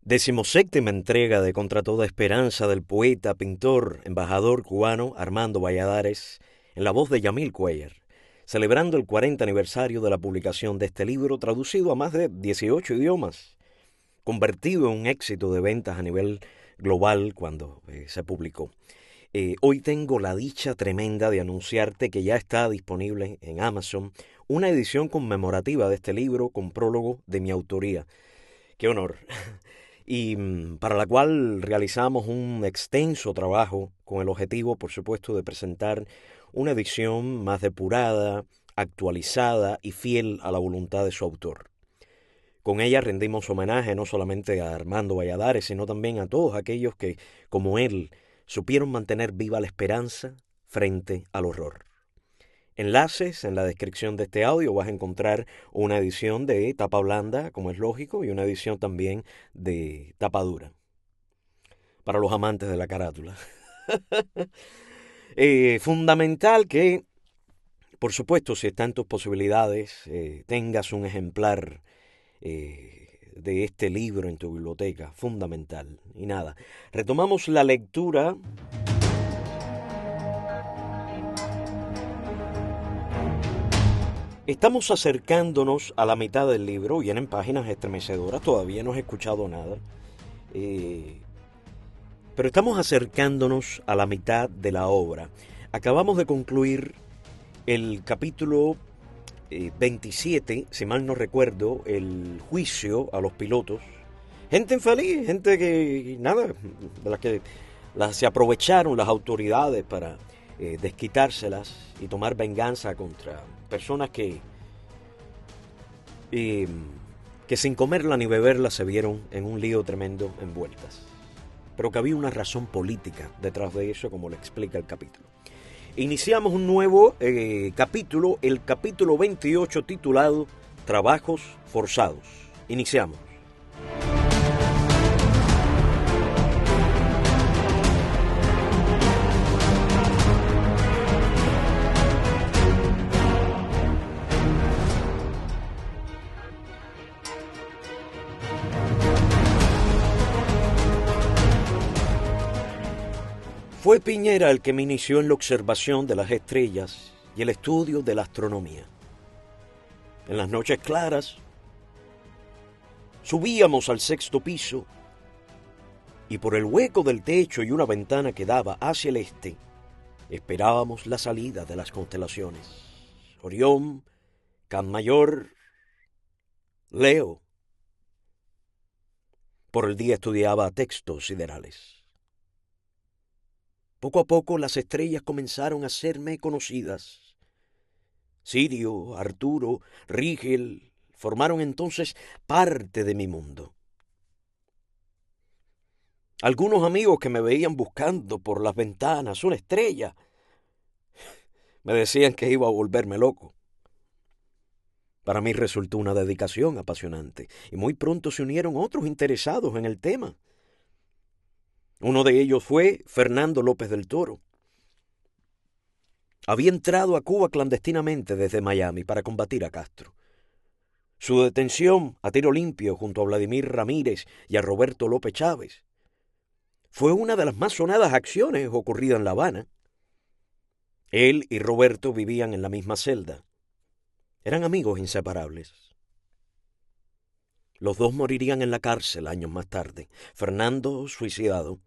Decimoséptima entrega de Contra toda esperanza del poeta, pintor, embajador cubano Armando Valladares, en la voz de Yamil Cuellar, celebrando el 40 aniversario de la publicación de este libro traducido a más de 18 idiomas, convertido en un éxito de ventas a nivel global cuando se publicó. Hoy tengo la dicha tremenda de anunciarte que ya está disponible en Amazon una edición conmemorativa de este libro con prólogo de mi autoría. ¡Qué honor! Y para la cual realizamos un extenso trabajo con el objetivo, por supuesto, de presentar una edición más depurada, actualizada y fiel a la voluntad de su autor. Con ella rendimos homenaje no solamente a Armando Valladares, sino también a todos aquellos que, como él, supieron mantener viva la esperanza frente al horror. Enlaces en la descripción de este audio vas a encontrar una edición de tapa blanda, como es lógico, y una edición también de tapa dura, para los amantes de la carátula. Fundamental que, por supuesto, si está en tus posibilidades, tengas un ejemplar de este libro en tu biblioteca, fundamental. Y nada, retomamos la lectura. Estamos acercándonos a la mitad del libro, vienen páginas estremecedoras, todavía no he escuchado nada, pero estamos acercándonos a la mitad de la obra. Acabamos de concluir el capítulo 27, si mal no recuerdo, el juicio a los pilotos. Gente infeliz, gente que, nada, de las que se aprovecharon las autoridades para desquitárselas y tomar venganza contra personas que sin comerla ni beberla se vieron en un lío tremendo envueltas. Pero que había una razón política detrás de eso, como le explica el capítulo. Iniciamos un nuevo capítulo, el capítulo 28, titulado Trabajos forzados. Iniciamos. Fue Piñera el que me inició en la observación de las estrellas y el estudio de la astronomía. En las noches claras, subíamos al sexto piso y por el hueco del techo y una ventana que daba hacia el este, esperábamos la salida de las constelaciones. Orión, Can Mayor, Leo. Por el día estudiaba textos siderales. Poco a poco las estrellas comenzaron a serme conocidas. Sirio, Arturo, Rigel formaron entonces parte de mi mundo. Algunos amigos que me veían buscando por las ventanas una estrella me decían que iba a volverme loco. Para mí resultó una dedicación apasionante y muy pronto se unieron otros interesados en el tema. Uno de ellos fue Fernando López del Toro. Había entrado a Cuba clandestinamente desde Miami para combatir a Castro. Su detención a tiro limpio junto a Vladimir Ramírez y a Roberto López Chávez fue una de las más sonadas acciones ocurridas en La Habana. Él y Roberto vivían en la misma celda. Eran amigos inseparables. Los dos morirían en la cárcel años más tarde. Fernando suicidado,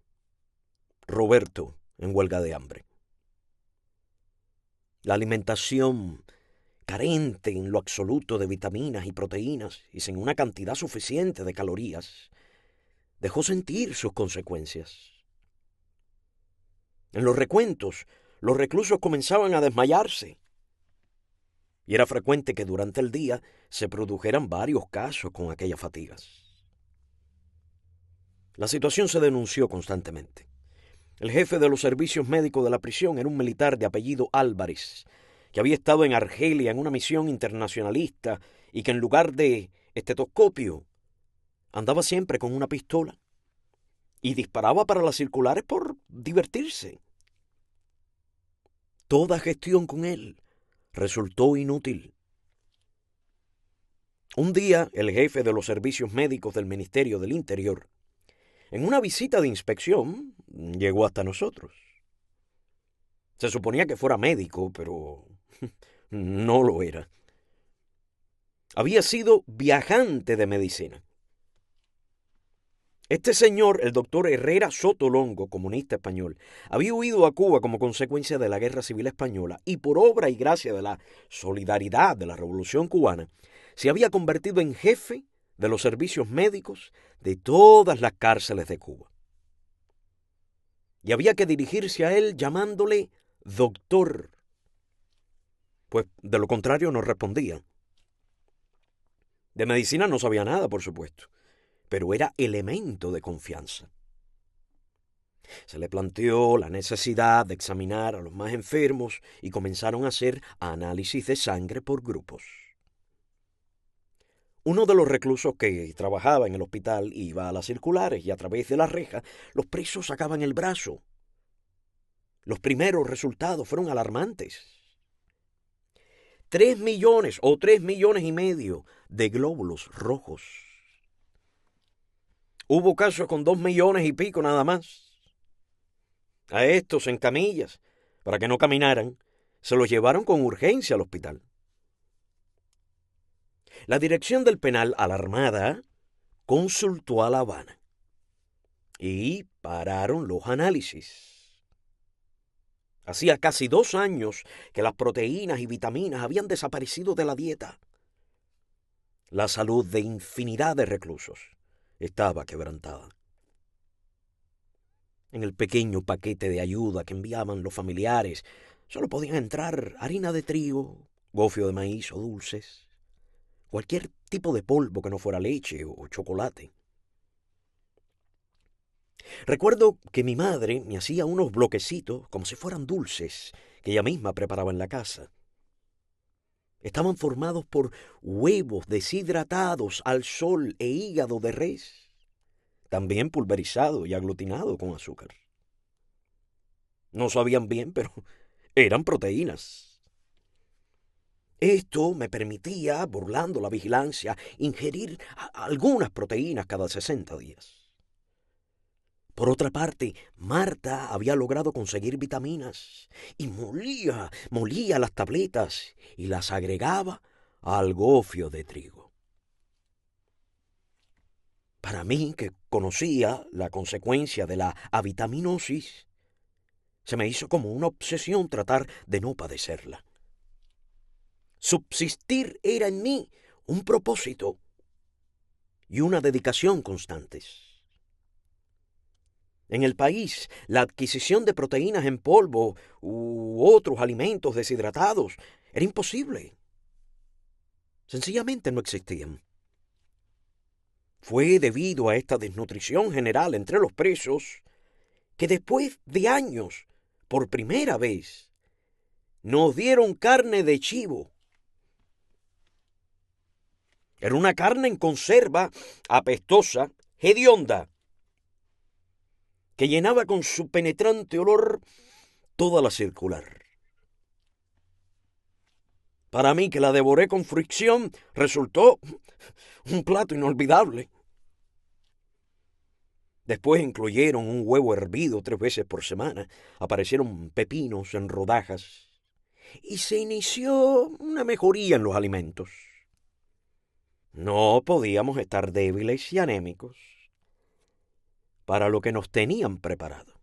Roberto en huelga de hambre. La alimentación carente en lo absoluto de vitaminas y proteínas y sin una cantidad suficiente de calorías, dejó sentir sus consecuencias. En los recuentos, los reclusos comenzaban a desmayarse y era frecuente que durante el día se produjeran varios casos con aquellas fatigas. La situación se denunció constantemente. El jefe de los servicios médicos de la prisión era un militar de apellido Álvarez, que había estado en Argelia en una misión internacionalista y que en lugar de estetoscopio andaba siempre con una pistola y disparaba para las circulares por divertirse. Toda gestión con él resultó inútil. Un día, el jefe de los servicios médicos del Ministerio del Interior En una visita de inspección llegó hasta nosotros. Se suponía que fuera médico, pero no lo era. Había sido viajante de medicina. Este señor, el doctor Herrera Sotolongo, comunista español, había huido a Cuba como consecuencia de la Guerra Civil Española y por obra y gracia de la solidaridad de la Revolución Cubana, se había convertido en jefe de los servicios médicos de todas las cárceles de Cuba. Y había que dirigirse a él llamándole doctor, pues de lo contrario no respondía. De medicina no sabía nada, por supuesto, pero era elemento de confianza. Se le planteó la necesidad de examinar a los más enfermos y comenzaron a hacer análisis de sangre por grupos. Uno de los reclusos que trabajaba en el hospital iba a las circulares y a través de la reja los presos sacaban el brazo. Los primeros resultados fueron alarmantes. 3 millones o 3,5 millones de glóbulos rojos. Hubo casos con 2 millones y pico nada más. A estos en camillas, para que no caminaran, se los llevaron con urgencia al hospital. La dirección del penal, alarmada, consultó a La Habana y pararon los análisis. Hacía casi 2 años que las proteínas y vitaminas habían desaparecido de la dieta. La salud de infinidad de reclusos estaba quebrantada. En el pequeño paquete de ayuda que enviaban los familiares solo podían entrar harina de trigo, gofio de maíz o dulces, cualquier tipo de polvo que no fuera leche o chocolate. Recuerdo que mi madre me hacía unos bloquecitos como si fueran dulces que ella misma preparaba en la casa. Estaban formados por huevos deshidratados al sol e hígado de res, también pulverizado y aglutinado con azúcar. No sabían bien, pero eran proteínas. Esto me permitía, burlando la vigilancia, ingerir algunas proteínas cada 60 días. Por otra parte, Marta había logrado conseguir vitaminas y molía las tabletas y las agregaba al gofio de trigo. Para mí, que conocía la consecuencia de la avitaminosis, se me hizo como una obsesión tratar de no padecerla. Subsistir era en mí un propósito y una dedicación constantes. En el país, la adquisición de proteínas en polvo u otros alimentos deshidratados era imposible. Sencillamente no existían. Fue debido a esta desnutrición general entre los presos que después de años, por primera vez, nos dieron carne de chivo. Era una carne en conserva, apestosa, hedionda, que llenaba con su penetrante olor toda la circular. Para mí, que la devoré con fricción, resultó un plato inolvidable. Después incluyeron un huevo hervido 3 veces por semana, aparecieron pepinos en rodajas y se inició una mejoría en los alimentos. No podíamos estar débiles y anémicos para lo que nos tenían preparado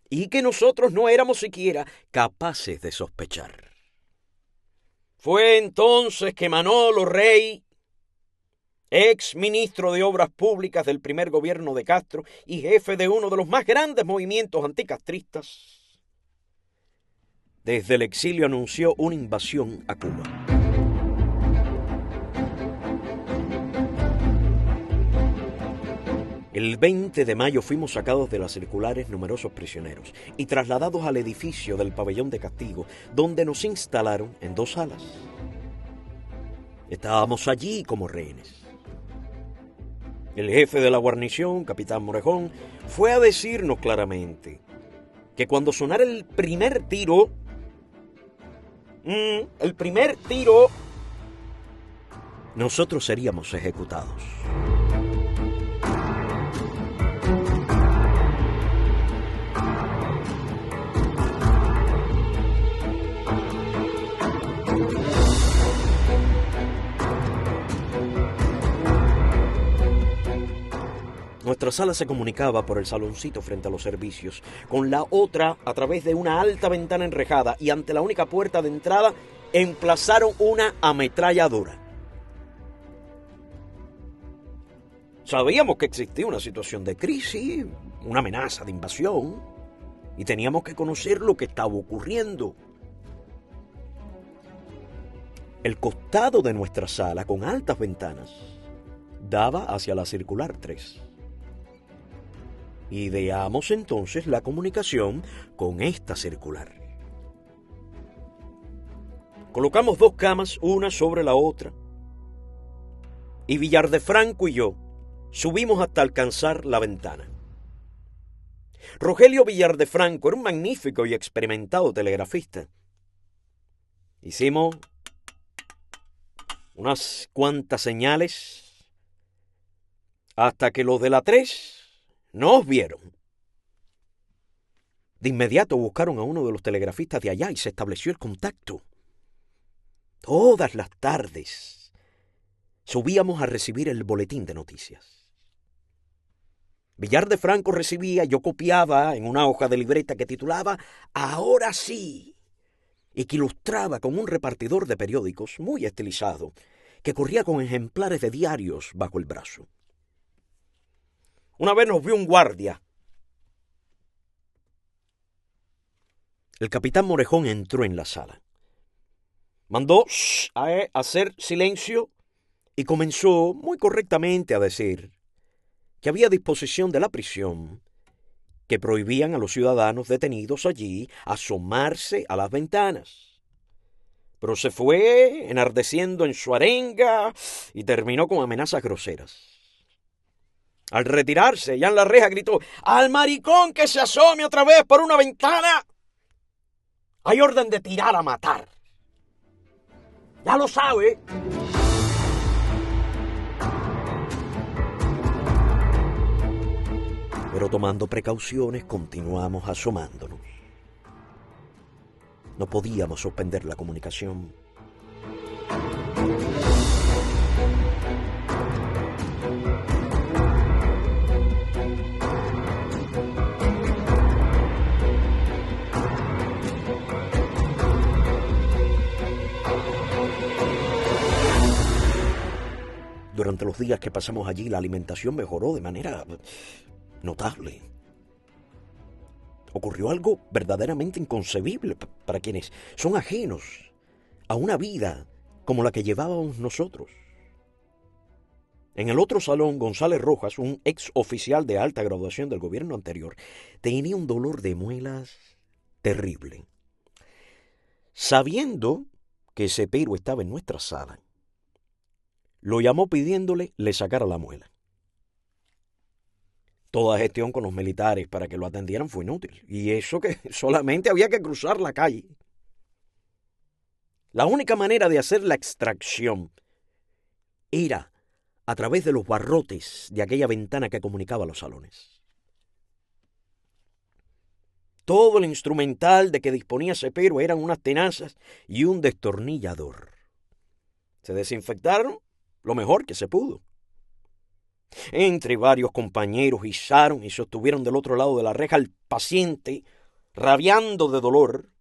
y que nosotros no éramos siquiera capaces de sospechar. Fue entonces que Manolo Rey, ex ministro de Obras Públicas del primer gobierno de Castro y jefe de uno de los más grandes movimientos anticastristas, desde el exilio anunció una invasión a Cuba. El 20 de mayo fuimos sacados de las circulares numerosos prisioneros y trasladados al edificio del pabellón de castigo, donde nos instalaron en 2 salas. Estábamos allí como rehenes. El jefe de la guarnición, capitán Morejón, fue a decirnos claramente que cuando sonara el primer tiro, nosotros seríamos ejecutados. Nuestra sala se comunicaba por el saloncito frente a los servicios, con la otra a través de una alta ventana enrejada, y ante la única puerta de entrada emplazaron una ametralladora. Sabíamos que existía una situación de crisis, una amenaza de invasión, y teníamos que conocer lo que estaba ocurriendo. El costado de nuestra sala, con altas ventanas, daba hacia la circular 3. Ideamos entonces la comunicación con esta circular. Colocamos 2 camas, una sobre la otra, y Villardefranco y yo subimos hasta alcanzar la ventana. Rogelio Villardefranco era un magnífico y experimentado telegrafista. Hicimos unas cuantas señales hasta que los de la 3 nos vieron. De inmediato buscaron a uno de los telegrafistas de allá y se estableció el contacto. Todas las tardes subíamos a recibir el boletín de noticias. Villardefranco recibía, yo copiaba en una hoja de libreta que titulaba "Ahora sí", y que ilustraba con un repartidor de periódicos muy estilizado, que corría con ejemplares de diarios bajo el brazo. Una vez nos vio un guardia. El capitán Morejón entró en la sala. Mandó a hacer silencio y comenzó muy correctamente a decir que había disposición de la prisión que prohibían a los ciudadanos detenidos allí asomarse a las ventanas. Pero se fue enardeciendo en su arenga y terminó con amenazas groseras. Al retirarse, ya en la reja gritó: "Al maricón que se asome otra vez por una ventana, hay orden de tirar a matar. Ya lo sabe". Pero tomando precauciones, continuamos asomándonos. No podíamos suspender la comunicación. Durante los días que pasamos allí, la alimentación mejoró de manera notable. Ocurrió algo verdaderamente inconcebible para quienes son ajenos a una vida como la que llevábamos nosotros. En el otro salón, González Rojas, un ex oficial de alta graduación del gobierno anterior, tenía un dolor de muelas terrible. Sabiendo que Cepero estaba en nuestra sala, lo llamó pidiéndole le sacara la muela. Toda gestión con los militares para que lo atendieran fue inútil, y eso que solamente había que cruzar la calle. La única manera de hacer la extracción era a través de los barrotes de aquella ventana que comunicaba los salones. Todo el instrumental de que disponía Cepero eran unas tenazas y un destornillador. Se desinfectaron lo mejor que se pudo. Entre varios compañeros izaron y sostuvieron del otro lado de la reja al paciente, rabiando de dolor,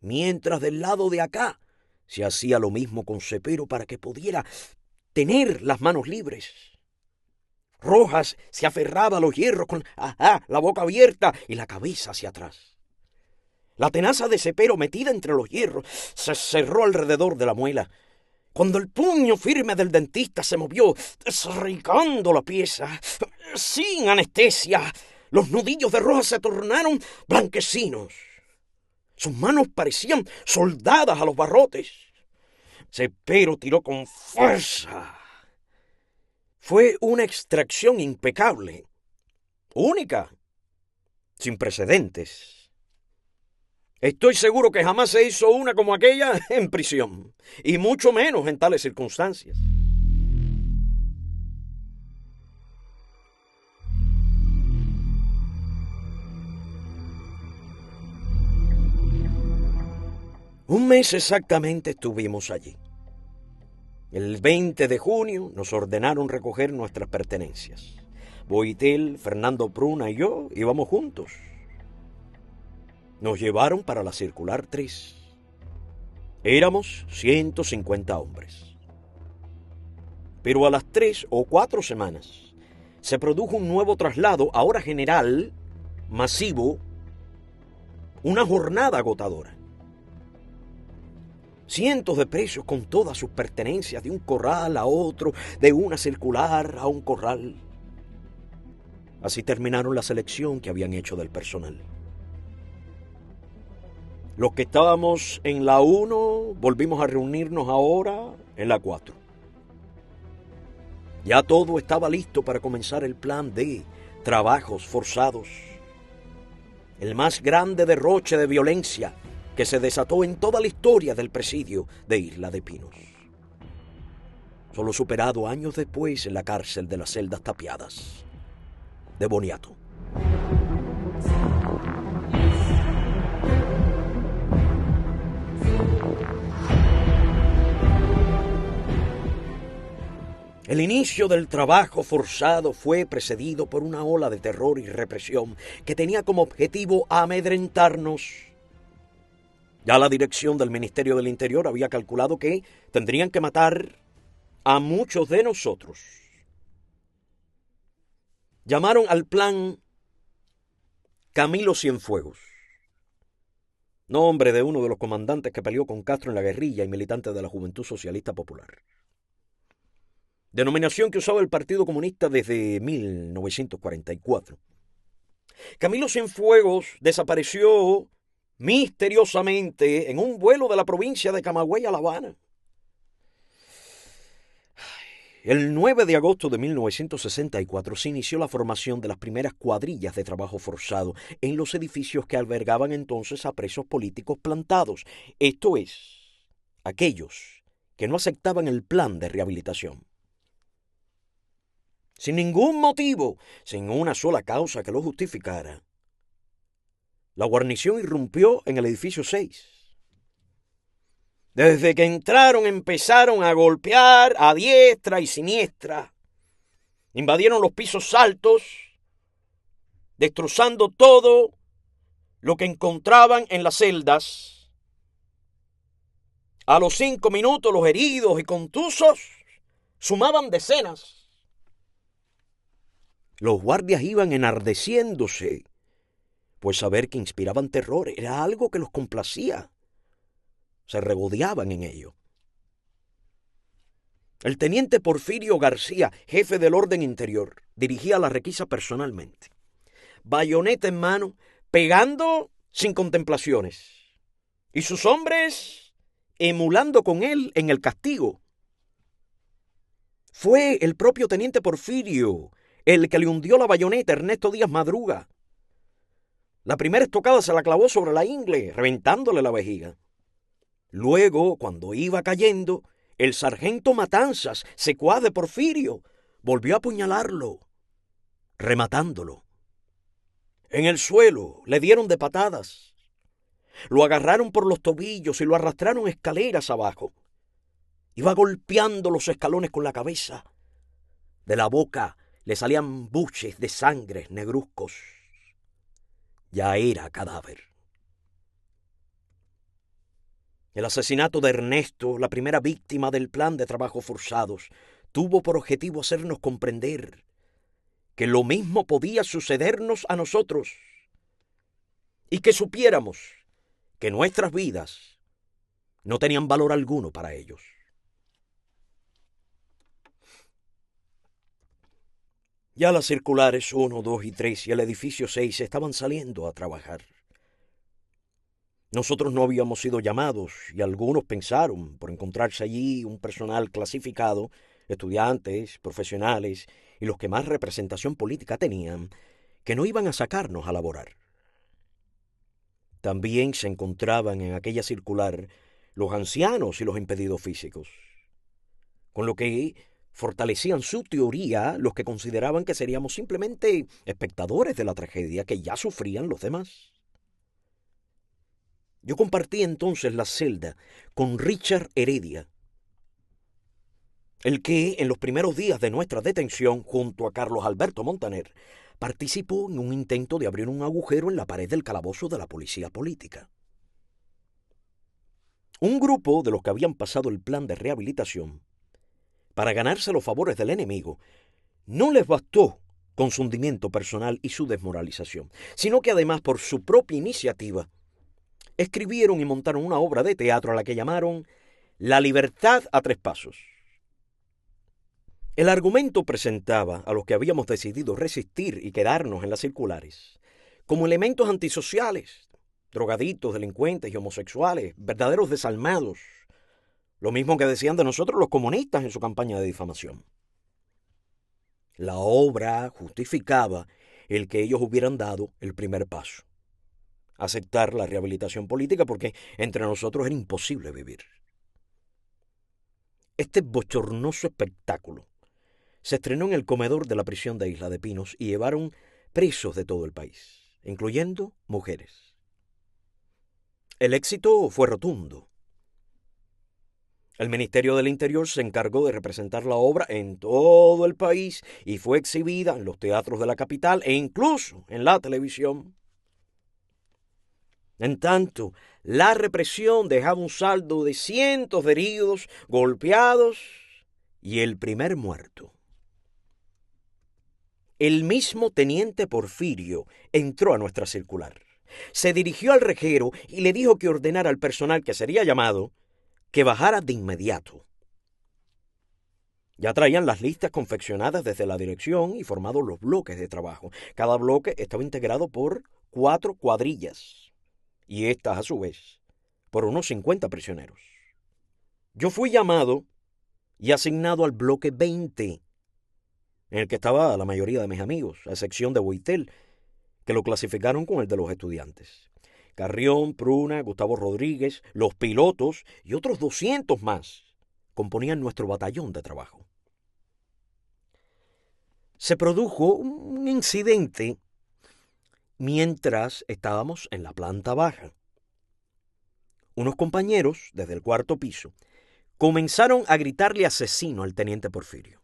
mientras del lado de acá se hacía lo mismo con Cepero para que pudiera tener las manos libres. Rojas se aferraba a los hierros con la boca abierta y la cabeza hacia atrás. La tenaza de Cepero, metida entre los hierros, se cerró alrededor de la muela. Cuando el puño firme del dentista se movió, desarraigando la pieza, sin anestesia, los nudillos de Rojas se tornaron blanquecinos. Sus manos parecían soldadas a los barrotes. Cepero tiró con fuerza. Fue una extracción impecable, única, sin precedentes. Estoy seguro que jamás se hizo una como aquella en prisión, y mucho menos en tales circunstancias. Un mes exactamente estuvimos allí. El 20 de junio nos ordenaron recoger nuestras pertenencias. Boitel, Fernando Pruna y yo íbamos juntos. Nos llevaron para la Circular 3. Éramos 150 hombres. Pero a las 3 o 4 semanas se produjo un nuevo traslado, ahora general, masivo, una jornada agotadora. Cientos de presos con todas sus pertenencias, de un corral a otro, de una circular a un corral. Así terminaron la selección que habían hecho del personal. Los que estábamos en la 1 volvimos a reunirnos ahora en la 4. Ya todo estaba listo para comenzar el plan de trabajos forzados. El más grande derroche de violencia que se desató en toda la historia del presidio de Isla de Pinos. Solo superado años después en la cárcel de las Celdas Tapiadas de Boniato. El inicio del trabajo forzado fue precedido por una ola de terror y represión que tenía como objetivo amedrentarnos. Ya la dirección del Ministerio del Interior había calculado que tendrían que matar a muchos de nosotros. Llamaron al plan Camilo Cienfuegos, nombre de uno de los comandantes que peleó con Castro en la guerrilla y militante de la Juventud Socialista Popular. Denominación que usaba el Partido Comunista desde 1944. Camilo Cienfuegos desapareció misteriosamente en un vuelo de la provincia de Camagüey a La Habana. El 9 de agosto de 1964 se inició la formación de las primeras cuadrillas de trabajo forzado en los edificios que albergaban entonces a presos políticos plantados, esto es, aquellos que no aceptaban el plan de rehabilitación. Sin ningún motivo, sin una sola causa que lo justificara, la guarnición irrumpió en el edificio 6. Desde que entraron empezaron a golpear a diestra y siniestra. Invadieron los pisos altos, destrozando todo lo que encontraban en las celdas. A los 5 minutos los heridos y contusos sumaban decenas. Los guardias iban enardeciéndose, pues saber que inspiraban terror era algo que los complacía. Se regodeaban en ello. El teniente Porfirio García, jefe del orden interior, dirigía la requisa personalmente, bayoneta en mano, pegando sin contemplaciones, y sus hombres emulando con él en el castigo. Fue el propio teniente Porfirio el que le hundió la bayoneta a Ernesto Díaz Madruga. La primera estocada se la clavó sobre la ingle, reventándole la vejiga. Luego, cuando iba cayendo, el sargento Matanzas, secuaz de Porfirio, volvió a apuñalarlo, rematándolo. En el suelo le dieron de patadas. Lo agarraron por los tobillos y lo arrastraron escaleras abajo. Iba golpeando los escalones con la cabeza. De la boca le salían buches de sangre negruzcos. Ya era cadáver. El asesinato de Ernesto, la primera víctima del plan de trabajos forzados, tuvo por objetivo hacernos comprender que lo mismo podía sucedernos a nosotros y que supiéramos que nuestras vidas no tenían valor alguno para ellos. Ya las circulares 1, 2 y 3 y el edificio 6 estaban saliendo a trabajar. Nosotros no habíamos sido llamados y algunos pensaron, por encontrarse allí un personal clasificado, estudiantes, profesionales y los que más representación política tenían, que no iban a sacarnos a laborar. También se encontraban en aquella circular los ancianos y los impedidos físicos, con lo que fortalecían su teoría los que consideraban que seríamos simplemente espectadores de la tragedia que ya sufrían los demás. Yo compartí entonces la celda con Richard Heredia. el que en los primeros días de nuestra detención, junto a Carlos Alberto Montaner, participó en un intento de abrir un agujero en la pared del calabozo de la policía política. Un grupo de los que habían pasado el plan de rehabilitación, para ganarse los favores del enemigo, no les bastó con su hundimiento personal y su desmoralización, sino que además, por su propia iniciativa, escribieron y montaron una obra de teatro a la que llamaron La libertad a tres pasos. El argumento presentaba a los que habíamos decidido resistir y quedarnos en las circulares como elementos antisociales, drogaditos, delincuentes y homosexuales, verdaderos desalmados, lo mismo que decían de nosotros los comunistas en su campaña de difamación. La obra justificaba el que ellos hubieran dado el primer paso, aceptar la rehabilitación política, porque entre nosotros era imposible vivir. Este bochornoso espectáculo se estrenó en el comedor de la prisión de Isla de Pinos y llevaron presos de todo el país, incluyendo mujeres. El éxito fue rotundo. El Ministerio del Interior se encargó de representar la obra en todo el país y fue exhibida en los teatros de la capital e incluso en la televisión. En tanto, la represión dejaba un saldo de cientos de heridos, golpeados y el primer muerto. El mismo teniente Porfirio entró a nuestra circular. Se dirigió al rejero y le dijo que ordenara al personal que sería llamado que bajara de inmediato. Ya traían las listas confeccionadas desde la dirección y formados los bloques de trabajo. Cada bloque estaba integrado por 4 cuadrillas y estas, a su vez, por unos 50 prisioneros. Yo fui llamado y asignado al bloque 20, en el que estaba la mayoría de mis amigos, a excepción de Boitel, que lo clasificaron con el de los estudiantes. Carrión, Pruna, Gustavo Rodríguez, los pilotos y otros 200 más componían nuestro batallón de trabajo. Se produjo un incidente mientras estábamos en la planta baja. Unos compañeros, desde el 4º piso, comenzaron a gritarle asesino al teniente Porfirio.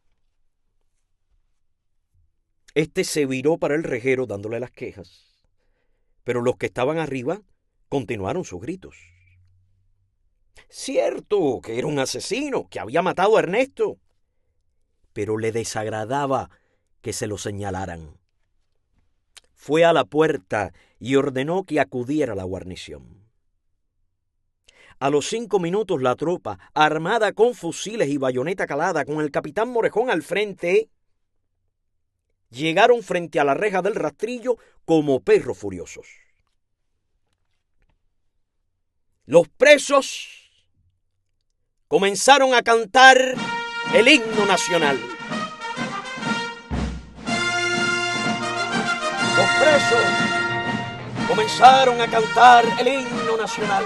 Este se viró para el rejero dándole las quejas, pero los que estaban arriba continuaron sus gritos. Cierto que era un asesino, que había matado a Ernesto, pero le desagradaba que se lo señalaran. Fue a la puerta y ordenó que acudiera la guarnición. A los 5 minutos la tropa, armada con fusiles y bayoneta calada, con el capitán Morejón al frente, llegaron frente a la reja del rastrillo como perros furiosos. Los presos comenzaron a cantar el himno nacional. Los presos comenzaron a cantar el himno nacional.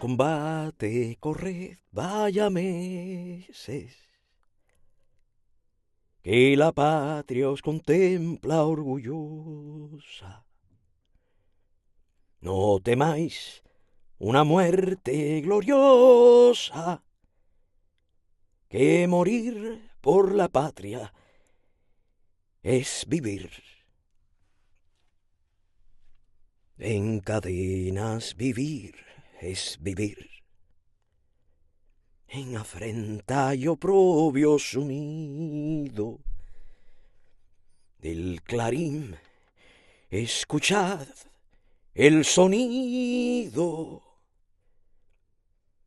Combate, corred, vaya meses, que la patria os contempla orgullosa. No temáis una muerte gloriosa, que morir por la patria es vivir. En cadenas vivir es vivir, en afrenta y oprobio sumido. Del clarín escuchad el sonido,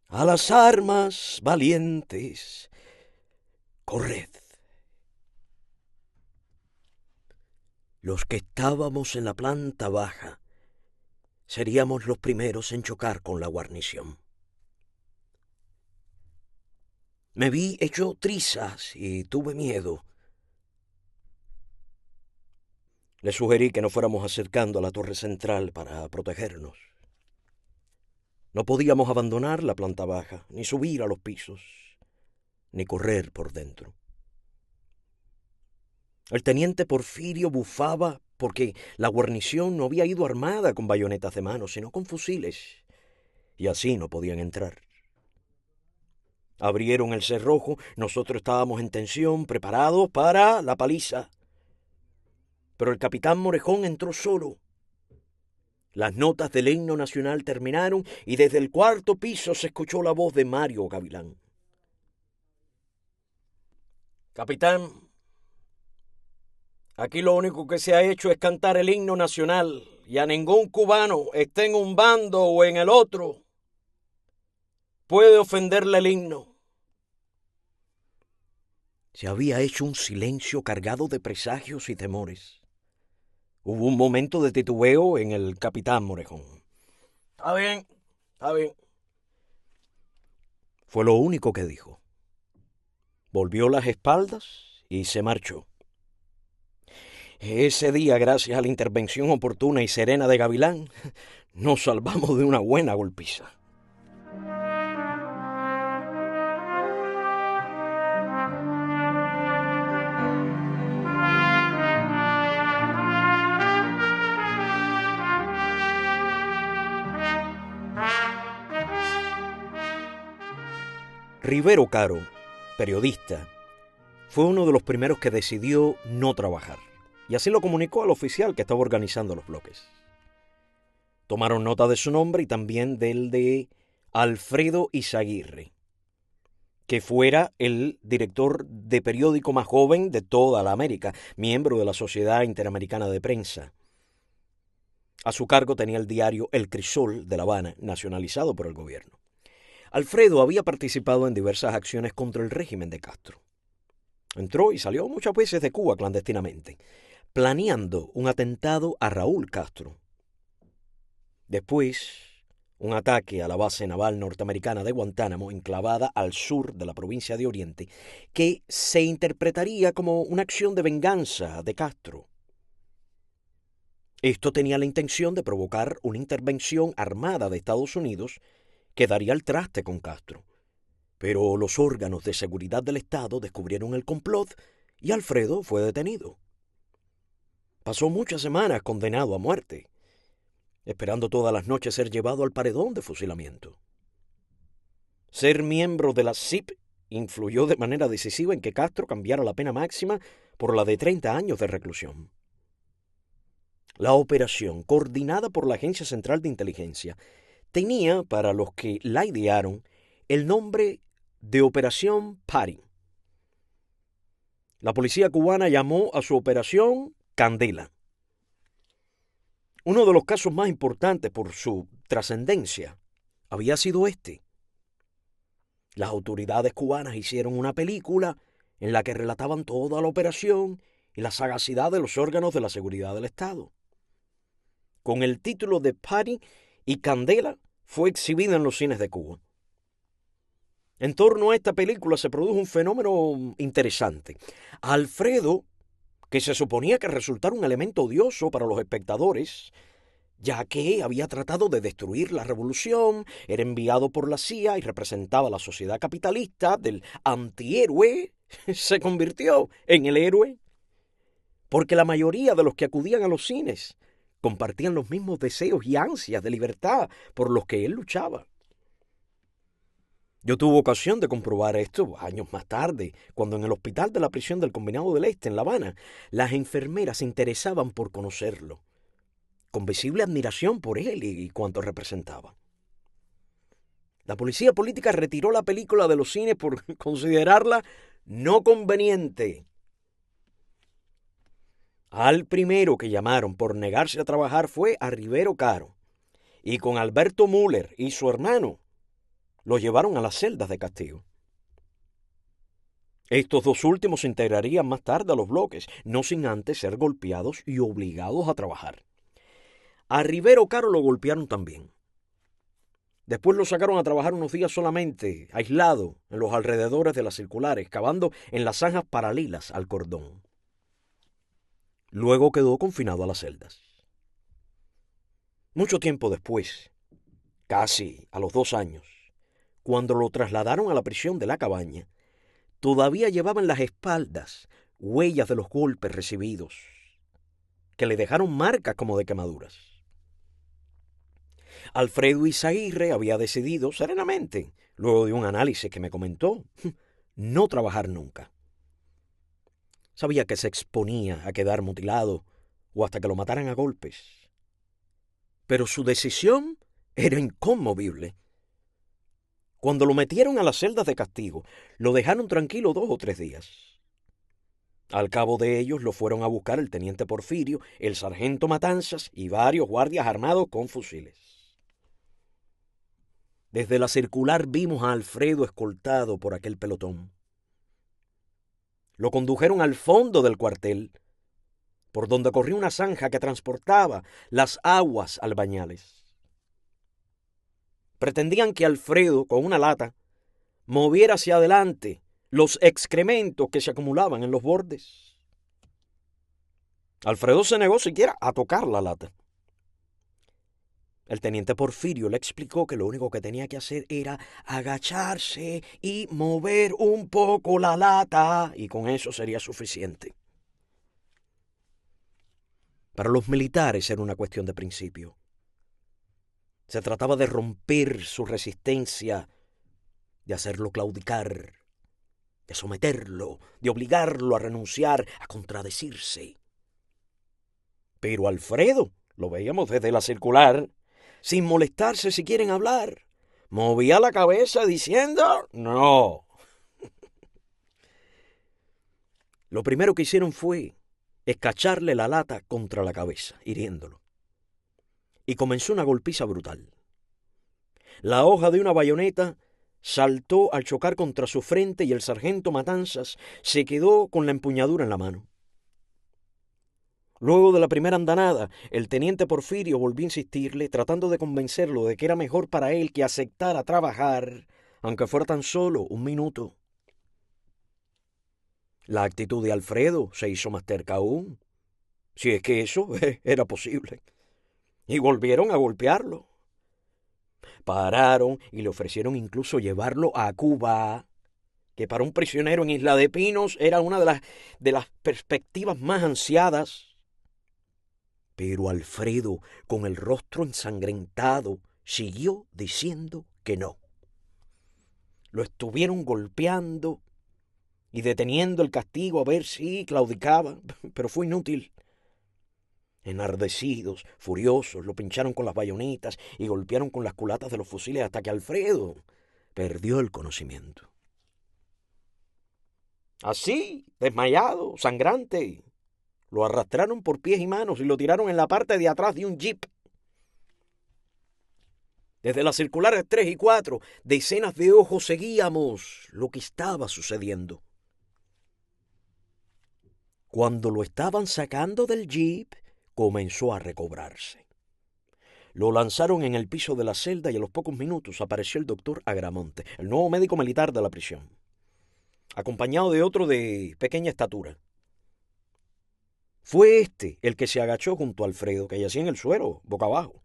a las armas valientes corred. Los que estábamos en la planta baja seríamos los primeros en chocar con la guarnición. Me vi hecho trizas y tuve miedo. Le sugerí que nos fuéramos acercando a la torre central para protegernos. No podíamos abandonar la planta baja, ni subir a los pisos, ni correr por dentro. El teniente Porfirio bufaba porque la guarnición no había ido armada con bayonetas de mano, sino con fusiles, y así no podían entrar. Abrieron el cerrojo, nosotros estábamos en tensión, preparados para la paliza. Pero el capitán Morejón entró solo. Las notas del himno nacional terminaron y desde el cuarto piso se escuchó la voz de Mario Gavilán. Capitán, aquí lo único que se ha hecho es cantar el himno nacional y a ningún cubano, esté en un bando o en el otro, puede ofenderle el himno. Se había hecho un silencio cargado de presagios y temores. Hubo un momento de titubeo en el capitán Morejón. Está bien, está bien. Fue lo único que dijo. Volvió las espaldas y se marchó. Ese día, gracias a la intervención oportuna y serena de Gavilán, nos salvamos de una buena golpiza. Rivero Caro, periodista, fue uno de los primeros que decidió no trabajar, y así lo comunicó al oficial que estaba organizando los bloques. Tomaron nota de su nombre y también del de Alfredo Izaguirre, que fuera el director de periódico más joven de toda la América, miembro de la Sociedad Interamericana de Prensa. A su cargo tenía el diario El Crisol de La Habana, nacionalizado por el gobierno. Alfredo había participado en diversas acciones contra el régimen de Castro. Entró y salió muchas veces de Cuba clandestinamente, planeando un atentado a Raúl Castro. Después, un ataque a la base naval norteamericana de Guantánamo, enclavada al sur de la provincia de Oriente, que se interpretaría como una acción de venganza de Castro. Esto tenía la intención de provocar una intervención armada de Estados Unidos que daría el traste con Castro. Pero los órganos de seguridad del Estado descubrieron el complot y Alfredo fue detenido. Pasó muchas semanas condenado a muerte, esperando todas las noches ser llevado al paredón de fusilamiento. Ser miembro de la CIP influyó de manera decisiva en que Castro cambiara la pena máxima por la de 30 años de reclusión. La operación, coordinada por la Agencia Central de Inteligencia, tenía, para los que la idearon, el nombre de Operación Patty. La policía cubana llamó a su operación Candela. Uno de los casos más importantes por su trascendencia había sido este. Las autoridades cubanas hicieron una película en la que relataban toda la operación y la sagacidad de los órganos de la seguridad del Estado. Con el título de Patty y Candela, fue exhibida en los cines de Cuba. En torno a esta película se produjo un fenómeno interesante. Alfredo, que se suponía que resultara un elemento odioso para los espectadores, ya que había tratado de destruir la revolución, era enviado por la CIA y representaba a la sociedad capitalista del antihéroe, se convirtió en el héroe. Porque la mayoría de los que acudían a los cines compartían los mismos deseos y ansias de libertad por los que él luchaba. Yo tuve ocasión de comprobar esto años más tarde, cuando en el hospital de la prisión del Combinado del Este, en La Habana, las enfermeras se interesaban por conocerlo, con visible admiración por él y cuanto representaba. La policía política retiró la película de los cines por considerarla no conveniente. Al primero que llamaron por negarse a trabajar fue a Rivero Caro, y con Alberto Müller y su hermano lo llevaron a las celdas de castigo. Estos dos últimos se integrarían más tarde a los bloques, no sin antes ser golpeados y obligados a trabajar. A Rivero Caro lo golpearon también. Después lo sacaron a trabajar unos días solamente, aislado, en los alrededores de las circulares, cavando en las zanjas paralelas al cordón. Luego quedó confinado a las celdas. Mucho tiempo después, casi a los 2 años, cuando lo trasladaron a la prisión de la Cabaña, todavía llevaba en las espaldas huellas de los golpes recibidos, que le dejaron marcas como de quemaduras. Alfredo Izaguirre había decidido serenamente, luego de un análisis que me comentó, no trabajar nunca. Sabía que se exponía a quedar mutilado o hasta que lo mataran a golpes. Pero su decisión era inconmovible. Cuando lo metieron a las celdas de castigo, lo dejaron tranquilo 2 o 3 días. Al cabo de ellos lo fueron a buscar el teniente Porfirio, el sargento Matanzas y varios guardias armados con fusiles. Desde la circular vimos a Alfredo escoltado por aquel pelotón. Lo condujeron al fondo del cuartel, por donde corría una zanja que transportaba las aguas albañales. Pretendían que Alfredo, con una lata, moviera hacia adelante los excrementos que se acumulaban en los bordes. Alfredo se negó siquiera a tocar la lata. El teniente Porfirio le explicó que lo único que tenía que hacer era agacharse y mover un poco la lata, y con eso sería suficiente. Para los militares era una cuestión de principio. Se trataba de romper su resistencia, de hacerlo claudicar, de someterlo, de obligarlo a renunciar, a contradecirse. Pero Alfredo, lo veíamos desde la circular, sin molestarse si quieren hablar, movía la cabeza diciendo no. Lo primero que hicieron fue escacharle la lata contra la cabeza, hiriéndolo. Y comenzó una golpiza brutal. La hoja de una bayoneta saltó al chocar contra su frente y el sargento Matanzas se quedó con la empuñadura en la mano. Luego de la primera andanada, el teniente Porfirio volvió a insistirle, tratando de convencerlo de que era mejor para él que aceptara trabajar, aunque fuera tan solo 1 minuto. La actitud de Alfredo se hizo más terca aún, si es que eso era posible, y volvieron a golpearlo. Pararon y le ofrecieron incluso llevarlo a Cuba, que para un prisionero en Isla de Pinos era una de las perspectivas más ansiadas. Pero Alfredo, con el rostro ensangrentado, siguió diciendo que no. Lo estuvieron golpeando y deteniendo el castigo a ver si claudicaba, pero fue inútil. Enardecidos, furiosos, lo pincharon con las bayonetas y golpearon con las culatas de los fusiles hasta que Alfredo perdió el conocimiento. Así, desmayado, sangrante, lo arrastraron por pies y manos y lo tiraron en la parte de atrás de un jeep. Desde las circulares 3 y 4, decenas de ojos seguíamos lo que estaba sucediendo. Cuando lo estaban sacando del jeep, comenzó a recobrarse. Lo lanzaron en el piso de la celda y a los pocos minutos apareció el doctor Agramonte, el nuevo médico militar de la prisión, acompañado de otro de pequeña estatura. Fue este el que se agachó junto a Alfredo, que yacía en el suelo, boca abajo.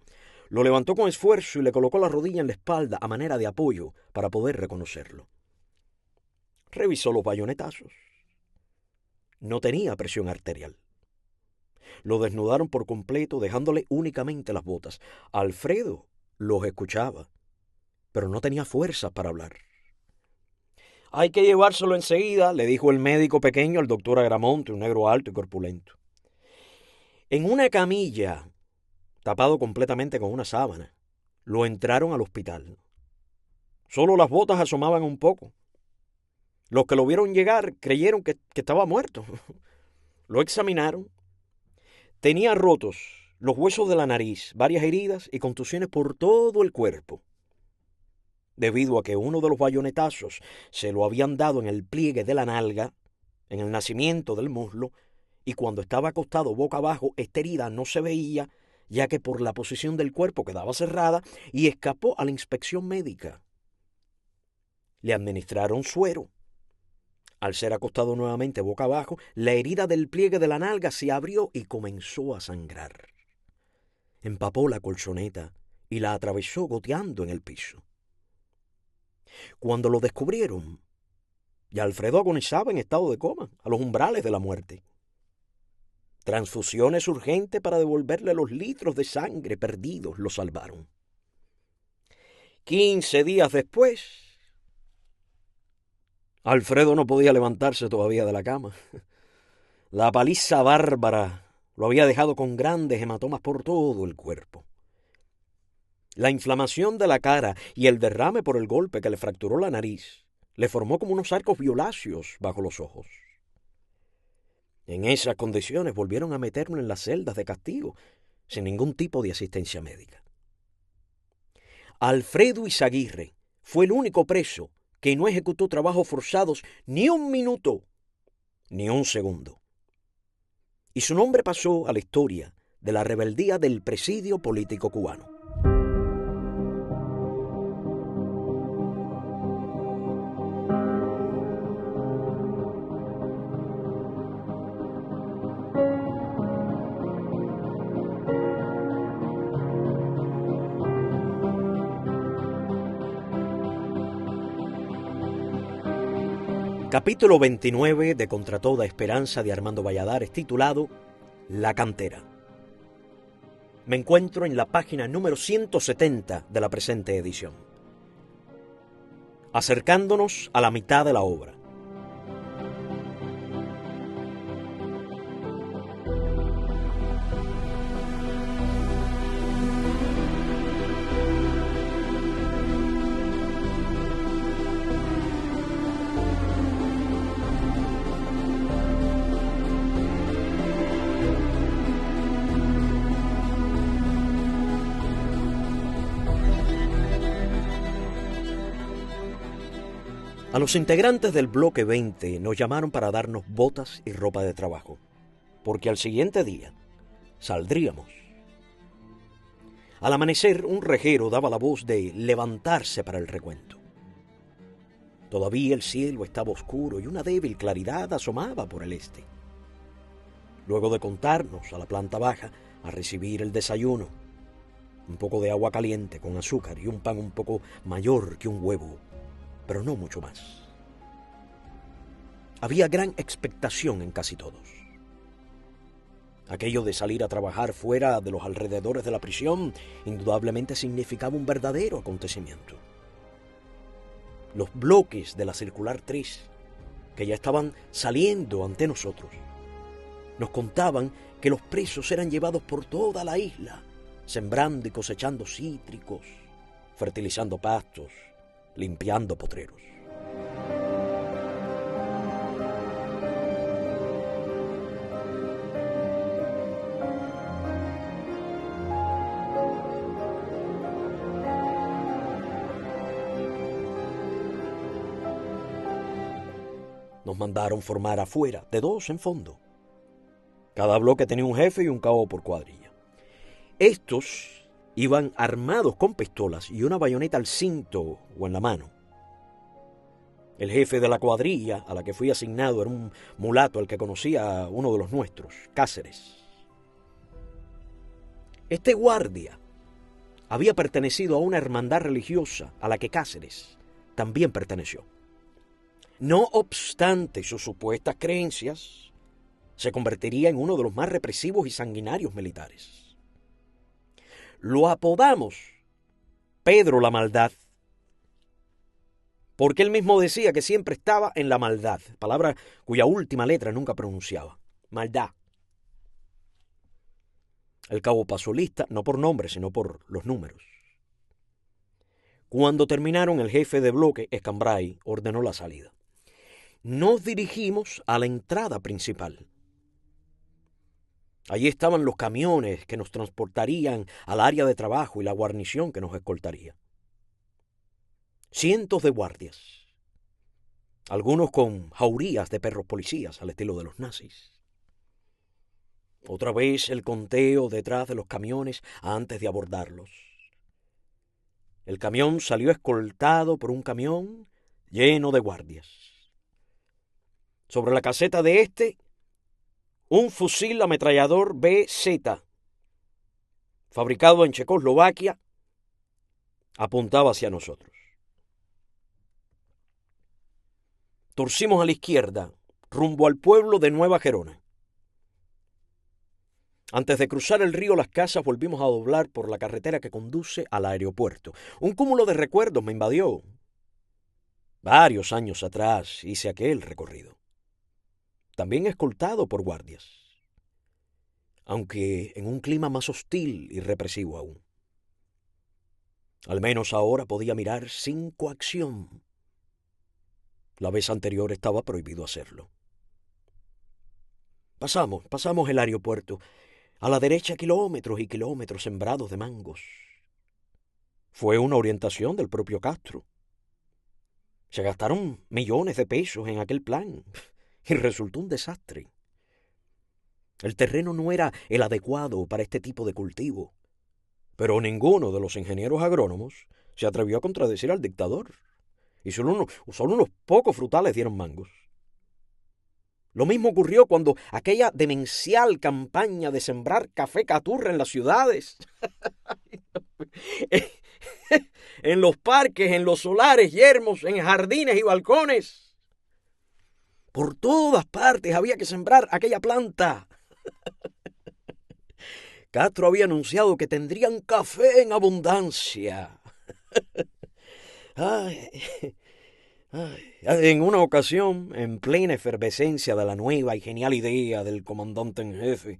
Lo levantó con esfuerzo y le colocó la rodilla en la espalda a manera de apoyo para poder reconocerlo. Revisó los bayonetazos. No tenía presión arterial. Lo desnudaron por completo, dejándole únicamente las botas. Alfredo los escuchaba, pero no tenía fuerzas para hablar. «Hay que llevárselo enseguida», le dijo el médico pequeño al doctor Agramonte, un negro alto y corpulento. En una camilla, tapado completamente con una sábana, lo entraron al hospital. Solo las botas asomaban un poco. Los que lo vieron llegar creyeron que estaba muerto. Lo examinaron. Tenía rotos los huesos de la nariz, varias heridas y contusiones por todo el cuerpo, debido a que uno de los bayonetazos se lo habían dado en el pliegue de la nalga, en el nacimiento del muslo, y cuando estaba acostado boca abajo, esta herida no se veía, ya que por la posición del cuerpo quedaba cerrada, y escapó a la inspección médica. Le administraron suero. Al ser acostado nuevamente boca abajo, la herida del pliegue de la nalga se abrió y comenzó a sangrar. Empapó la colchoneta y la atravesó goteando en el piso. Cuando lo descubrieron, ya Alfredo agonizaba en estado de coma, a los umbrales de la muerte. Transfusiones urgentes para devolverle los litros de sangre perdidos lo salvaron. 15 días después, Alfredo no podía levantarse todavía de la cama. La paliza bárbara lo había dejado con grandes hematomas por todo el cuerpo. La inflamación de la cara y el derrame por el golpe que le fracturó la nariz le formó como unos arcos violáceos bajo los ojos. En esas condiciones volvieron a meterlo en las celdas de castigo, sin ningún tipo de asistencia médica. Alfredo Izaguirre fue el único preso que no ejecutó trabajos forzados ni un minuto, ni un segundo. Y su nombre pasó a la historia de la rebeldía del presidio político cubano. Capítulo 29 de Contra Toda Esperanza de Armando Valladares, titulado La Cantera. Me encuentro en la página número 170 de la presente edición. Acercándonos a la mitad de la obra. A los integrantes del bloque 20 nos llamaron para darnos botas y ropa de trabajo, porque al siguiente día saldríamos. Al amanecer, un rejero daba la voz de levantarse para el recuento. Todavía el cielo estaba oscuro y una débil claridad asomaba por el este. Luego de contarnos a la planta baja a recibir el desayuno, un poco de agua caliente con azúcar y un pan un poco mayor que un huevo, pero no mucho más. Había gran expectación en casi todos. Aquello de salir a trabajar fuera de los alrededores de la prisión indudablemente significaba un verdadero acontecimiento. Los bloques de la Circular 3, que ya estaban saliendo ante nosotros, nos contaban que los presos eran llevados por toda la isla, sembrando y cosechando cítricos, fertilizando pastos, limpiando potreros. Nos mandaron formar afuera, de dos en fondo. Cada bloque tenía un jefe y un cabo por cuadrilla. Estos iban armados con pistolas y una bayoneta al cinto o en la mano. El jefe de la cuadrilla a la que fui asignado era un mulato al que conocía a uno de los nuestros, Cáceres. Este guardia había pertenecido a una hermandad religiosa a la que Cáceres también perteneció. No obstante sus supuestas creencias, se convertiría en uno de los más represivos y sanguinarios militares. Lo apodamos Pedro la Maldad, porque él mismo decía que siempre estaba en la maldad, palabra cuya última letra nunca pronunciaba, maldad. El cabo pasó lista, no por nombre, sino por los números. Cuando terminaron, el jefe de bloque, Escambray, ordenó la salida. Nos dirigimos a la entrada principal. Allí estaban los camiones que nos transportarían al área de trabajo y la guarnición que nos escoltaría. Cientos de guardias, algunos con jaurías de perros policías al estilo de los nazis. Otra vez el conteo detrás de los camiones antes de abordarlos. El camión salió escoltado por un camión lleno de guardias. Sobre la caseta de este, un fusil ametrallador BZ, fabricado en Checoslovaquia, apuntaba hacia nosotros. Torcimos a la izquierda, rumbo al pueblo de Nueva Gerona. Antes de cruzar el río Las Casas, volvimos a doblar por la carretera que conduce al aeropuerto. Un cúmulo de recuerdos me invadió. Varios años atrás hice aquel recorrido, también escoltado por guardias, aunque en un clima más hostil y represivo aún. Al menos ahora podía mirar sin coacción. La vez anterior estaba prohibido hacerlo. Pasamos el aeropuerto. A la derecha kilómetros y kilómetros sembrados de mangos. Fue una orientación del propio Castro. Se gastaron millones de pesos en aquel plan y resultó un desastre. El terreno no era el adecuado para este tipo de cultivo, pero ninguno de los ingenieros agrónomos se atrevió a contradecir al dictador y solo unos pocos frutales dieron mangos. Lo mismo ocurrió cuando aquella demencial campaña de sembrar café caturra en las ciudades, en los parques, en los solares, yermos, en jardines y balcones. Por todas partes había que sembrar aquella planta. Castro había anunciado que tendrían café en abundancia. En una ocasión, en plena efervescencia de la nueva y genial idea del comandante en jefe,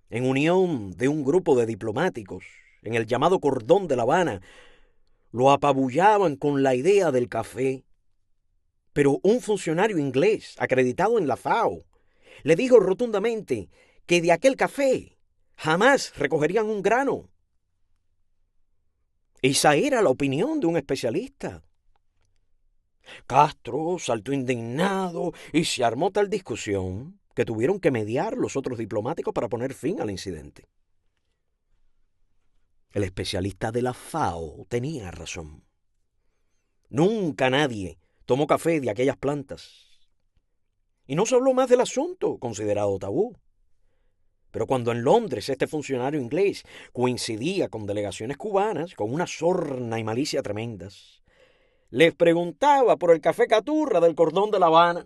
en unión de un grupo de diplomáticos, en el llamado Cordón de La Habana, lo apabullaban con la idea del café. Pero un funcionario inglés, acreditado en la FAO, le dijo rotundamente que de aquel café jamás recogerían un grano. Esa era la opinión de un especialista. Castro saltó indignado y se armó tal discusión que tuvieron que mediar los otros diplomáticos para poner fin al incidente. El especialista de la FAO tenía razón. Nunca nadie tomó café de aquellas plantas. Y no se habló más del asunto, considerado tabú. Pero cuando en Londres este funcionario inglés coincidía con delegaciones cubanas, con una sorna y malicia tremendas, les preguntaba por el café caturra del Cordón de La Habana.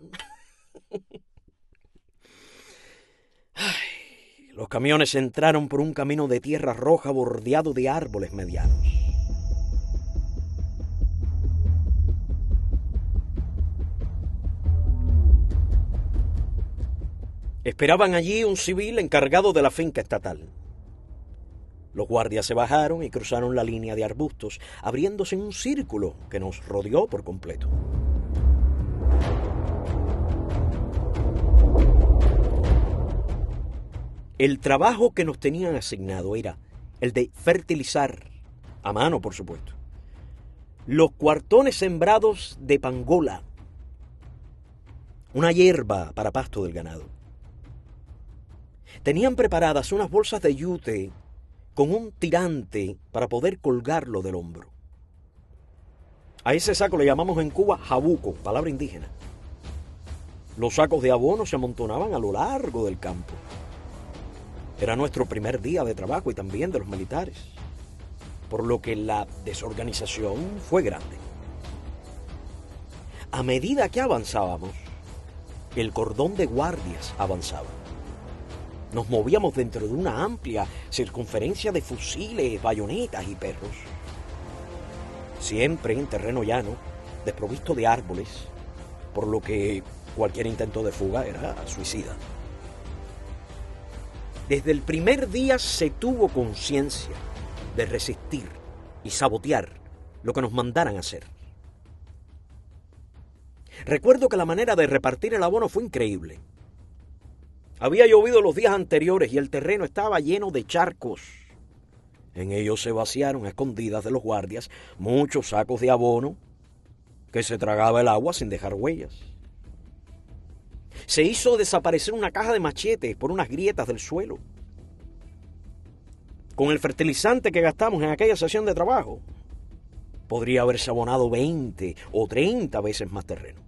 Los camiones entraron por un camino de tierra roja bordeado de árboles medianos. Esperaban allí un civil encargado de la finca estatal. Los guardias se bajaron y cruzaron la línea de arbustos, abriéndose en un círculo que nos rodeó por completo. El trabajo que nos tenían asignado era el de fertilizar, a mano por supuesto, los cuartones sembrados de pangola, una hierba para pasto del ganado. Tenían preparadas unas bolsas de yute con un tirante para poder colgarlo del hombro. A ese saco le llamamos en Cuba jabuco, palabra indígena. Los sacos de abono se amontonaban a lo largo del campo. Era nuestro primer día de trabajo y también de los militares, por lo que la desorganización fue grande. A medida que avanzábamos, el cordón de guardias avanzaba. Nos movíamos dentro de una amplia circunferencia de fusiles, bayonetas y perros. Siempre en terreno llano, desprovisto de árboles, por lo que cualquier intento de fuga era suicida. Desde el primer día se tuvo conciencia de resistir y sabotear lo que nos mandaran hacer. Recuerdo que la manera de repartir el abono fue increíble. Había llovido los días anteriores y el terreno estaba lleno de charcos. En ellos se vaciaron a escondidas de los guardias muchos sacos de abono que se tragaba el agua sin dejar huellas. Se hizo desaparecer una caja de machetes por unas grietas del suelo. Con el fertilizante que gastamos en aquella sesión de trabajo, podría haberse abonado 20 o 30 veces más terreno.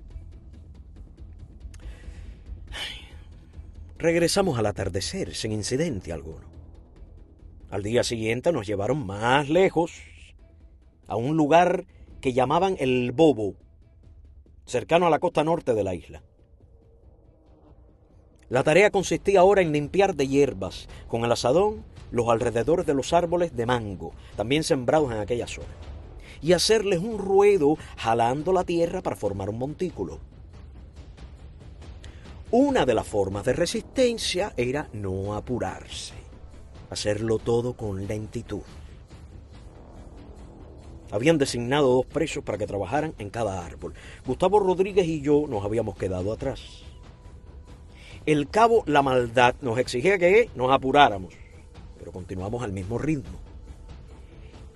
Regresamos al atardecer sin incidente alguno. Al día siguiente nos llevaron más lejos, a un lugar que llamaban El Bobo, cercano a la costa norte de la isla. La tarea consistía ahora en limpiar de hierbas, con el azadón, los alrededores de los árboles de mango, también sembrados en aquella zona, y hacerles un ruedo jalando la tierra para formar un montículo. Una de las formas de resistencia era no apurarse, hacerlo todo con lentitud. Habían designado 2 presos para que trabajaran en cada árbol. Gustavo Rodríguez y yo nos habíamos quedado atrás. El cabo La Maldad nos exigía que nos apuráramos, pero continuamos al mismo ritmo.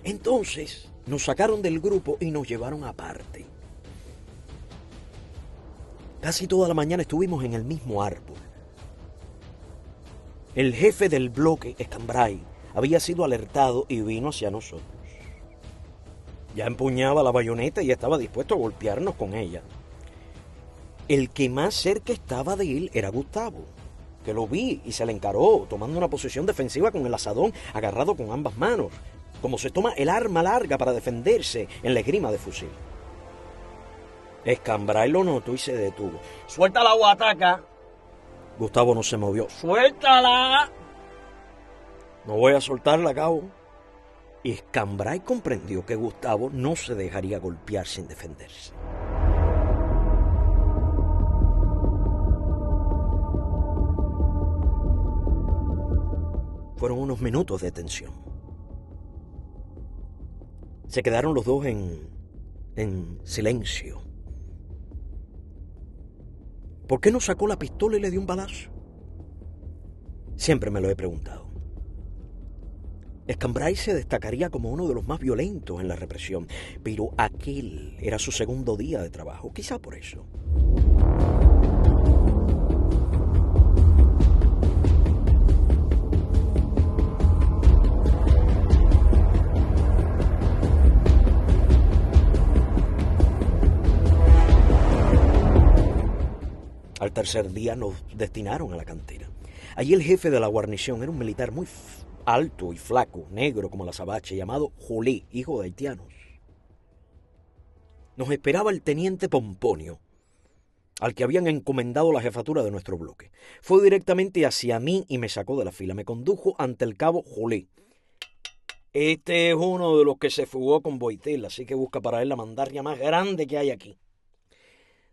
Entonces nos sacaron del grupo y nos llevaron aparte. Casi toda la mañana estuvimos en el mismo árbol. El jefe del bloque, Escambray, había sido alertado y vino hacia nosotros. Ya empuñaba la bayoneta y estaba dispuesto a golpearnos con ella. El que más cerca estaba de él era Gustavo, que lo vi y se le encaró, tomando una posición defensiva con el azadón agarrado con ambas manos, como se toma el arma larga para defenderse en la esgrima de fusil. Escambray lo notó y se detuvo. ¡Suelta la guataca! Gustavo no se movió. ¡Suéltala! No voy a soltarla, cabo. Y Escambray comprendió que Gustavo no se dejaría golpear sin defenderse. Fueron unos minutos de tensión. Se quedaron los dos en silencio. ¿Por qué no sacó la pistola y le dio un balazo? Siempre me lo he preguntado. Escambray se destacaría como uno de los más violentos en la represión, pero aquel era su segundo día de trabajo, quizá por eso. Al tercer día nos destinaron a la cantera. Allí el jefe de la guarnición era un militar muy alto y flaco, negro como la azabache, llamado Jolé, hijo de haitianos. Nos esperaba el teniente Pomponio, al que habían encomendado la jefatura de nuestro bloque. Fue directamente hacia mí y me sacó de la fila. Me condujo ante el cabo Jolé. Este es uno de los que se fugó con Boitel, así que busca para él la mandarria más grande que hay aquí.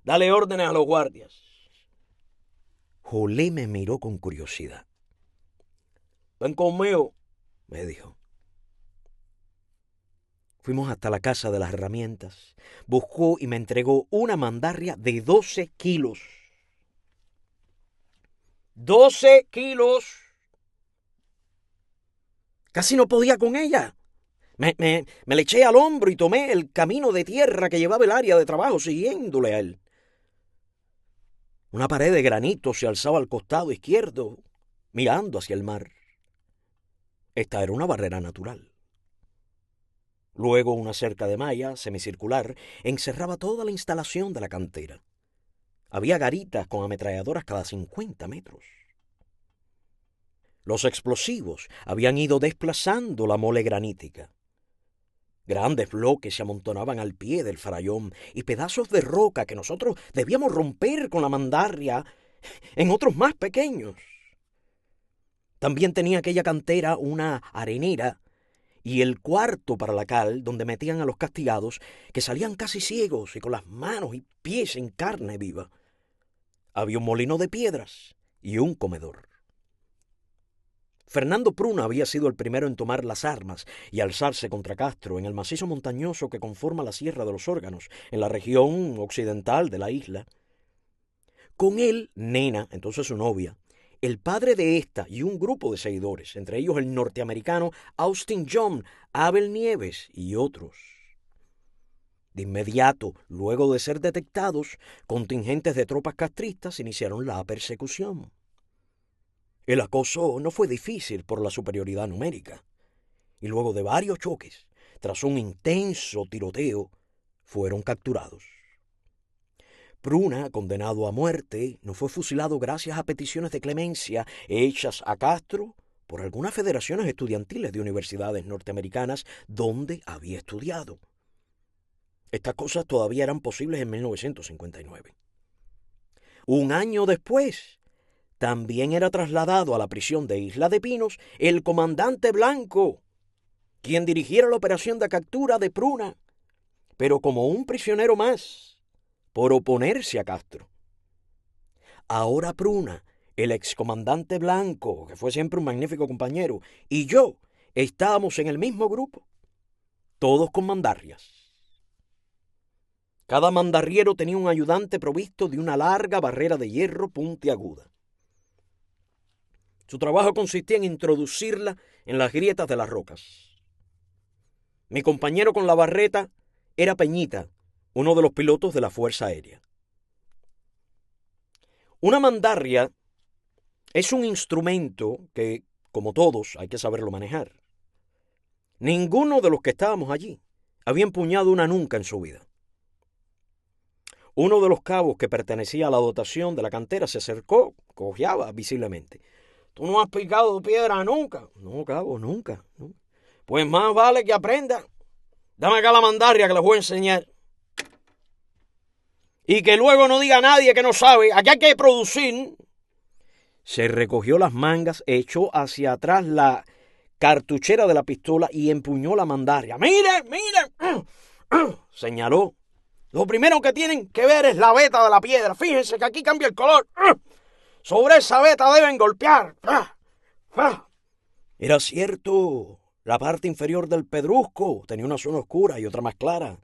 Dale órdenes a los guardias. Jolé me miró con curiosidad. Ven conmigo, me dijo. Fuimos hasta la casa de las herramientas. Buscó y me entregó una mandarria de 12 kilos. ¡12 kilos! Casi no podía con ella. Me le eché al hombro y tomé el camino de tierra que llevaba el área de trabajo siguiéndole a él. Una pared de granito se alzaba al costado izquierdo, mirando hacia el mar. Esta era una barrera natural. Luego una cerca de malla semicircular encerraba toda la instalación de la cantera. Había garitas con ametralladoras cada 50 metros. Los explosivos habían ido desplazando la mole granítica. Grandes bloques se amontonaban al pie del farallón y pedazos de roca que nosotros debíamos romper con la mandarria en otros más pequeños. También tenía aquella cantera una arenera y el cuarto para la cal donde metían a los castigados que salían casi ciegos y con las manos y pies en carne viva. Había un molino de piedras y un comedor. Fernando Pruna había sido el primero en tomar las armas y alzarse contra Castro en el macizo montañoso que conforma la Sierra de los Órganos, en la región occidental de la isla. Con él, Nena, entonces su novia, el padre de esta y un grupo de seguidores, entre ellos el norteamericano Austin John, Abel Nieves y otros. De inmediato, luego de ser detectados, contingentes de tropas castristas iniciaron la persecución. El acoso no fue difícil por la superioridad numérica, y luego de varios choques, tras un intenso tiroteo, fueron capturados. Pruna, condenado a muerte, no fue fusilado gracias a peticiones de clemencia hechas a Castro por algunas federaciones estudiantiles de universidades norteamericanas donde había estudiado. Estas cosas todavía eran posibles en 1959. Un año después, también era trasladado a la prisión de Isla de Pinos el comandante Blanco, quien dirigiera la operación de captura de Pruna, pero como un prisionero más, por oponerse a Castro. Ahora Pruna, el excomandante Blanco, que fue siempre un magnífico compañero, y yo estábamos en el mismo grupo, todos con mandarrias. Cada mandarriero tenía un ayudante provisto de una larga barrera de hierro puntiaguda. Su trabajo consistía en introducirla en las grietas de las rocas. Mi compañero con la barreta era Peñita, uno de los pilotos de la Fuerza Aérea. Una mandarria es un instrumento que, como todos, hay que saberlo manejar. Ninguno de los que estábamos allí había empuñado una nunca en su vida. Uno de los cabos que pertenecía a la dotación de la cantera se acercó, cojeaba visiblemente. ¿Tú no has picado piedra nunca? No, cabo, nunca. Pues más vale que aprenda. Dame acá la mandarria que les voy a enseñar. Y que luego no diga a nadie que no sabe. Aquí hay que producir. Se recogió las mangas, echó hacia atrás la cartuchera de la pistola y empuñó la mandarria. ¡Mire, mire! Señaló. Lo primero que tienen que ver es la veta de la piedra. Fíjense que aquí cambia el color. Sobre esa veta deben golpear. Era cierto. La parte inferior del pedrusco tenía una zona oscura y otra más clara.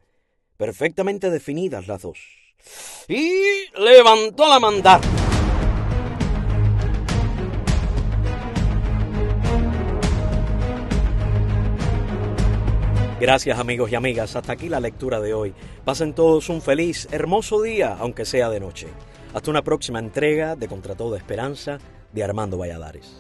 Perfectamente definidas las dos. Y levantó la mandarria. Gracias, amigos y amigas. Hasta aquí la lectura de hoy. Pasen todos un feliz, hermoso día, aunque sea de noche. Hasta una próxima entrega de Contra Toda Esperanza de Armando Valladares.